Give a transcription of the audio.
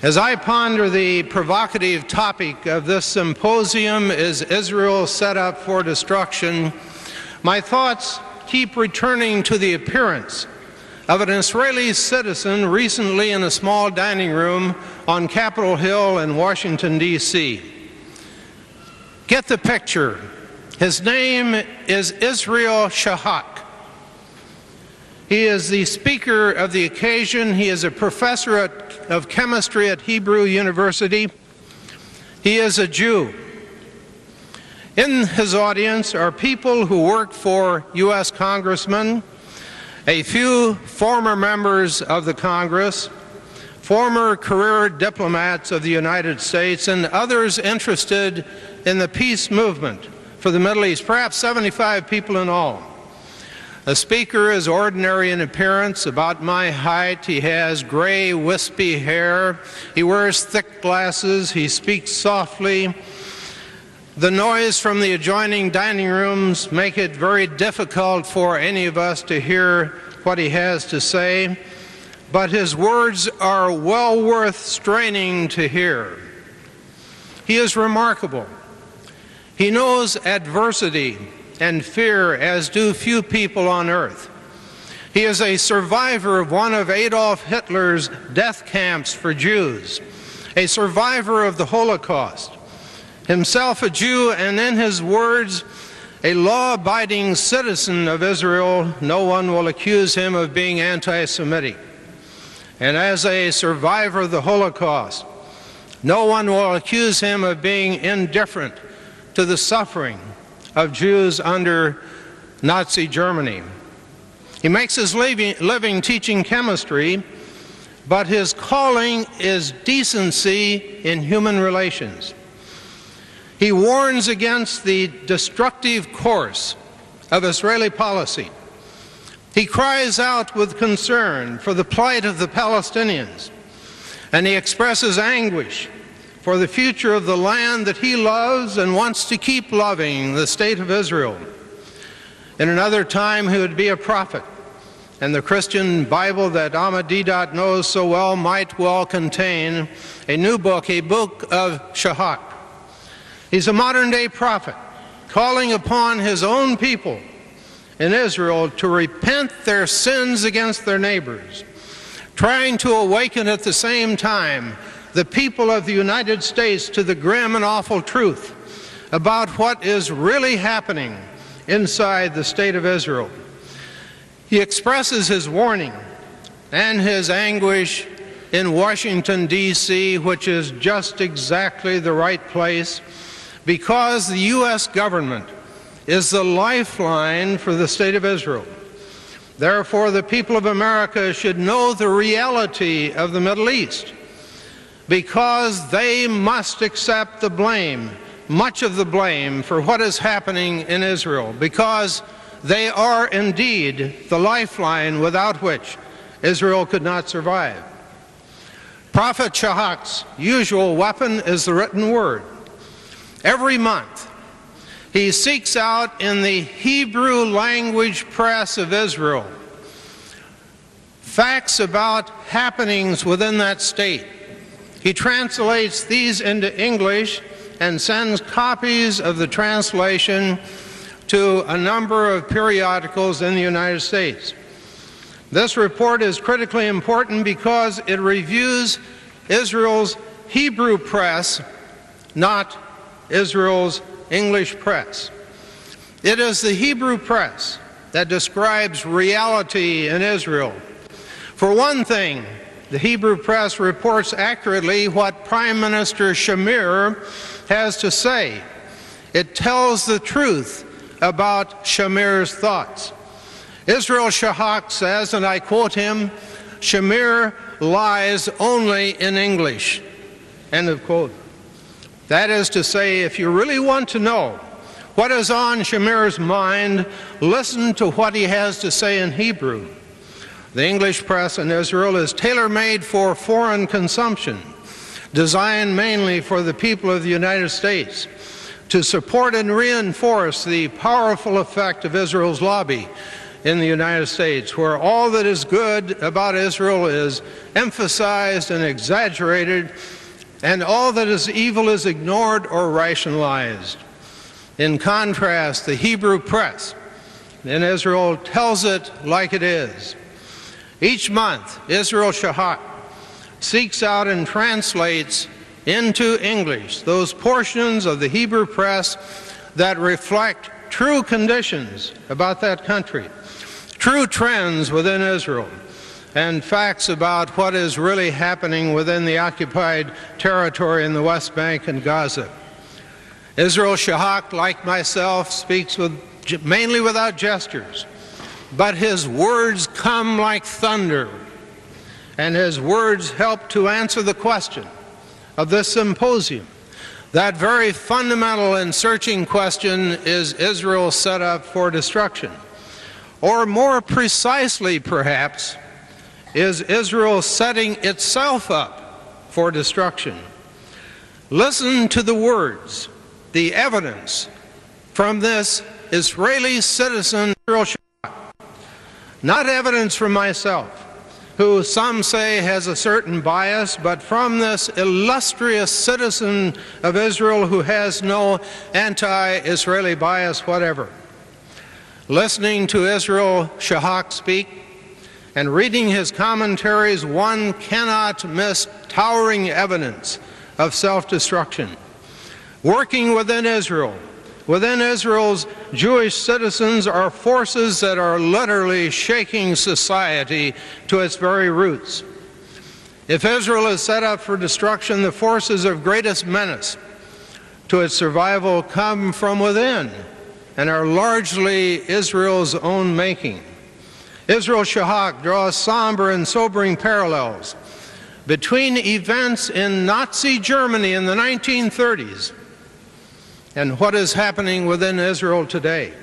As I ponder the provocative topic of this symposium, is Israel set up for destruction, my thoughts keep returning to the appearance of an Israeli citizen recently in a small dining room on Capitol Hill in Washington, D.C. Get the picture. His name is Israel Shahak. He is the speaker of the occasion. He is a professor of chemistry at Hebrew University. He is a Jew. In his audience are people who work for U.S. congressmen, a few former members of the Congress, former career diplomats of the United States, and others interested in the peace movement for the Middle East, perhaps 75 people in all. The speaker is ordinary in appearance, about my height. He has gray, wispy hair. He wears thick glasses. He speaks softly. The noise from the adjoining dining rooms make it very difficult for any of us to hear what he has to say, but his words are well worth straining to hear. He is remarkable. He knows adversity and fear as do few people on earth. He is a survivor of one of Adolf Hitler's death camps for Jews, a survivor of the Holocaust, himself a Jew, and in his words, a law-abiding citizen of Israel. No one will accuse him of being anti-Semitic. And as a survivor of the Holocaust, no one will accuse him of being indifferent to the suffering of Jews under Nazi Germany. He makes his living teaching chemistry, but his calling is decency in human relations. He warns against the destructive course of Israeli policy. He cries out with concern for the plight of the Palestinians, and he expresses anguish for the future of the land that he loves and wants to keep loving, the state of Israel. In another time, he would be a prophet, and the Christian Bible that Ahmadiyya knows so well might well contain a new book, a book of Shahak. He's a modern-day prophet, calling upon his own people in Israel to repent their sins against their neighbors, trying to awaken at the same time the people of the United States to the grim and awful truth about what is really happening inside the state of Israel. He expresses his warning and his anguish in Washington, D.C., which is just exactly the right place, because the U.S. government is the lifeline for the state of Israel. Therefore, the people of America should know the reality of the Middle East, because they must accept the blame, much of the blame, for what is happening in Israel, because they are indeed the lifeline without which Israel could not survive. Prophet Shahak's usual weapon is the written word. Every month, he seeks out in the Hebrew language press of Israel facts about happenings within that state. He translates these into English and sends copies of the translation to a number of periodicals in the United States. This report is critically important because it reviews Israel's Hebrew press, not Israel's English press. It is the Hebrew press that describes reality in Israel. For one thing, the Hebrew press reports accurately what Prime Minister Shamir has to say. It tells the truth about Shamir's thoughts. Israel Shahak says, and I quote him, "Shamir lies only in English." End of quote. That is to say, if you really want to know what is on Shamir's mind, listen to what he has to say in Hebrew. The English press in Israel is tailor-made for foreign consumption, designed mainly for the people of the United States, to support and reinforce the powerful effect of Israel's lobby in the United States, where all that is good about Israel is emphasized and exaggerated, and all that is evil is ignored or rationalized. In contrast, the Hebrew press in Israel tells it like it is. Each month, Israel Shahak seeks out and translates into English those portions of the Hebrew press that reflect true conditions about that country, true trends within Israel, and facts about what is really happening within the occupied territory in the West Bank and Gaza. Israel Shahak, like myself, speaks mainly without gestures, but his words come like thunder, and his words help to answer the question of this symposium. That very fundamental and searching question: is Israel set up for destruction? Or more precisely, perhaps, is Israel setting itself up for destruction? Listen to the words, the evidence from this Israeli citizen, Israel Shahak. Not evidence from myself, who some say has a certain bias, but from this illustrious citizen of Israel who has no anti-Israeli bias whatever. Listening to Israel Shahak speak and reading his commentaries, one cannot miss towering evidence of self-destruction. Working within Israel's Jewish citizens are forces that are literally shaking society to its very roots. If Israel is set up for destruction, the forces of greatest menace to its survival come from within and are largely Israel's own making. Israel Shahak draws somber and sobering parallels between events in Nazi Germany in the 1930s and what is happening within Israel today.